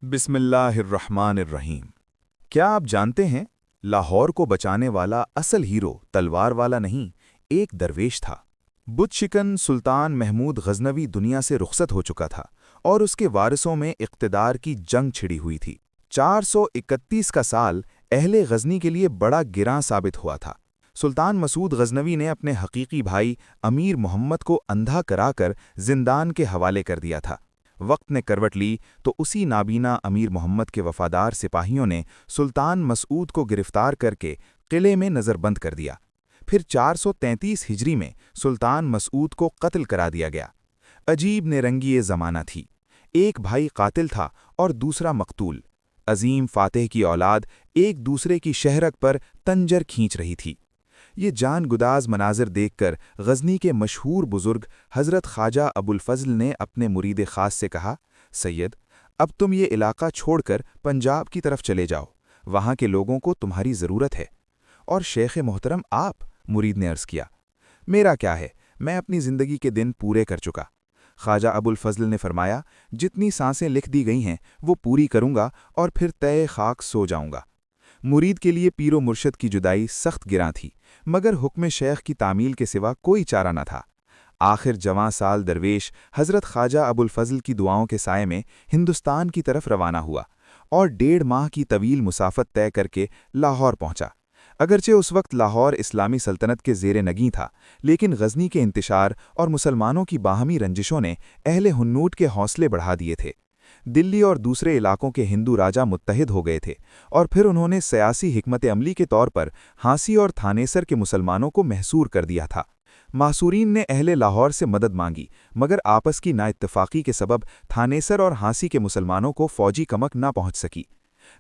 बिस्मिल्लाहिर्रहमानिर्रहीम। क्या आप जानते हैं, लाहौर को बचाने वाला असल हीरो तलवार वाला नहीं, एक दरवेश था। बुत शिकन सुल्तान महमूद गजनवी दुनिया से रुखसत हो चुका था और उसके वारिसों में इक़्तिदार की जंग छिड़ी हुई थी। 431 का साल अहले गजनी के लिए बड़ा गिरां साबित हुआ था। सुल्तान मसूद गजनवी ने अपने हकीकी भाई अमीर मोहम्मद को अंधा कराकर जिंदान के हवाले कर दिया था। वक्त ने करवट ली तो उसी नाबीना अमीर मोहम्मद के वफादार सिपाहियों ने सुल्तान मसूद को गिरफ्तार करके किले में नज़रबंद कर दिया। फिर 433 हिजरी में सुल्तान मसूद को कत्ल करा दिया गया। अजीब निरंगी ये ज़माना थी। एक भाई कातिल था और दूसरा मकतूल। अजीम फातेह की औलाद एक दूसरे की शहरक पर तंजर खींच रही थी। ये जान गुदाज मनाजिर देखकर गजनी के मशहूर बुजुर्ग हज़रत ख्वाजा अबुल फज़ल ने अपने मुरीद ख़ास से कहा, सैयद, अब तुम ये इलाका छोड़कर पंजाब की तरफ चले जाओ, वहाँ के लोगों को तुम्हारी ज़रूरत है। और शेख मोहतरम आप, मुरीद ने अर्ज़ किया, मेरा क्या है, मैं अपनी ज़िंदगी के दिन पूरे कर चुका। ख्वाजा अबुल फज़ल ने फरमाया, जितनी सांसें लिख दी गई हैं वो पूरी करूँगा और फिर तय खाक सो जाऊँगा। मुरीद के लिए पीरो मुर्शद की जुदाई सख्त गिरां थी, मगर हुक्म शेख की तामील के सिवा कोई चारा न था। आखिर जवां साल दरवेश हज़रत ख्वाजा अबुल फज़ल की दुआओं के साये में हिंदुस्तान की तरफ रवाना हुआ और 1.5 माह की तवील मुसाफत तय करके लाहौर पहुंचा। अगरचे उस वक्त लाहौर इस्लामी सल्तनत के ज़ेरे नगीं था, लेकिन गजनी के इंतशार और मुसलमानों की बाहमी रंजिशों ने अहले हुन्नूट के हौसले बढ़ा दिए थे। दिल्ली और दूसरे इलाकों के हिंदू राजा मुत्तहिद हो गए थे और फिर उन्होंने सियासी हिकमत अमली के तौर पर हांसी और थानेसर के मुसलमानों को महसूर कर दिया था। मासूरीन ने अहले लाहौर से मदद मांगी, मगर आपस की नाइत्तफाकी के सबब थानेसर और हांसी के मुसलमानों को फौजी कमक न पहुंच सकी।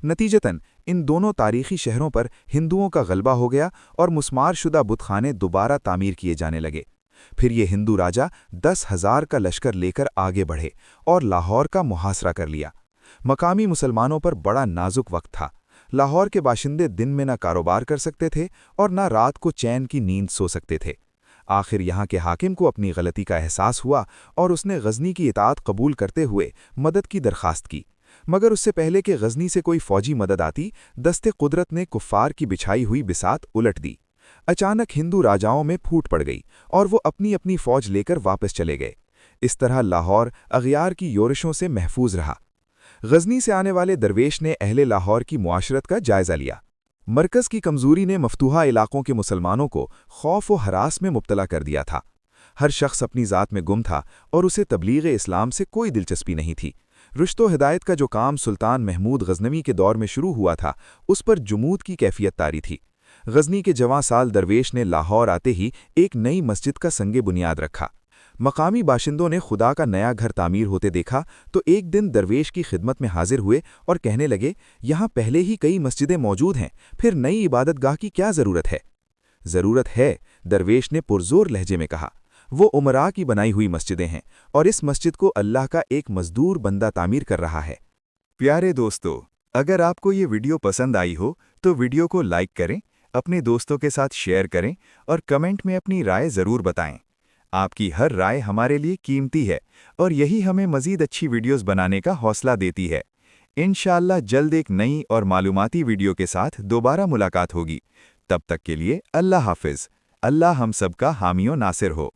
नतीजतन इन दोनों तारीखी शहरों पर हिंदुओं का गलबा हो गया और मुस्मारशुदा बुतखाने दोबारा तामीर किए जाने लगे। फिर ये हिंदू राजा 10,000 का लश्कर लेकर आगे बढ़े और लाहौर का मुहासरा कर लिया। मकामी मुसलमानों पर बड़ा नाजुक वक्त था। लाहौर के बाशिंदे दिन में न कारोबार कर सकते थे और न रात को चैन की नींद सो सकते थे। आखिर यहाँ के हाकिम को अपनी गलती का एहसास हुआ और उसने गजनी की इताअत कबूल करते हुए मदद की दरख्वास्त की। मगर उससे पहले कि गजनी से कोई फौजी मदद आती, दस्ते कुदरत ने कुफ्फार की बिछाई हुई बिसात उलट दी। अचानक हिंदू राजाओं में फूट पड़ गई और वो अपनी अपनी फौज लेकर वापस चले गए। इस तरह लाहौर अगयार की योरिशों से महफूज रहा। गजनी से आने वाले दरवेश ने अहले लाहौर की मुआशरत का जायजा लिया। मरकज़ की कमज़ोरी ने मफतूहा इलाकों के मुसलमानों को खौफ व हरास में मुब्तला कर दिया था। हर शख्स अपनी ज़ात में गुम था और उसे तबलीग इस्लाम से कोई दिलचस्पी नहीं थी। रुश्तो हिदायत का जो काम सुल्तान महमूद गजनवी के दौर में शुरू हुआ था, उस पर जुमूद की कैफियत तारी थी। गजनी के जवां साल दरवेश ने लाहौर आते ही एक नई मस्जिद का संगे बुनियाद रखा। मकामी बाशिंदों ने खुदा का नया घर तामीर होते देखा तो एक दिन दरवेश की खिदमत में हाजिर हुए और कहने लगे, यहाँ पहले ही कई मस्जिदें मौजूद हैं, फिर नई इबादतगाह की क्या ज़रूरत है? ज़रूरत है, दरवेश ने पुरजोर लहजे में कहा। वो उमरा की बनाई हुई मस्जिदें हैं और इस मस्जिद को अल्लाह का एक मजदूर बंदा तामीर कर रहा है। प्यारे दोस्तों, अगर आपको ये वीडियो पसंद आई हो तो वीडियो को लाइक करें, अपने दोस्तों के साथ शेयर करें और कमेंट में अपनी राय ज़रूर बताएं। आपकी हर राय हमारे लिए कीमती है और यही हमें मज़ीद अच्छी वीडियोस बनाने का हौसला देती है। इंशाअल्लाह जल्द एक नई और मालूमाती वीडियो के साथ दोबारा मुलाकात होगी। तब तक के लिए अल्लाह हाफ़िज़। अल्लाह हम सब का हामी व नासिर हो।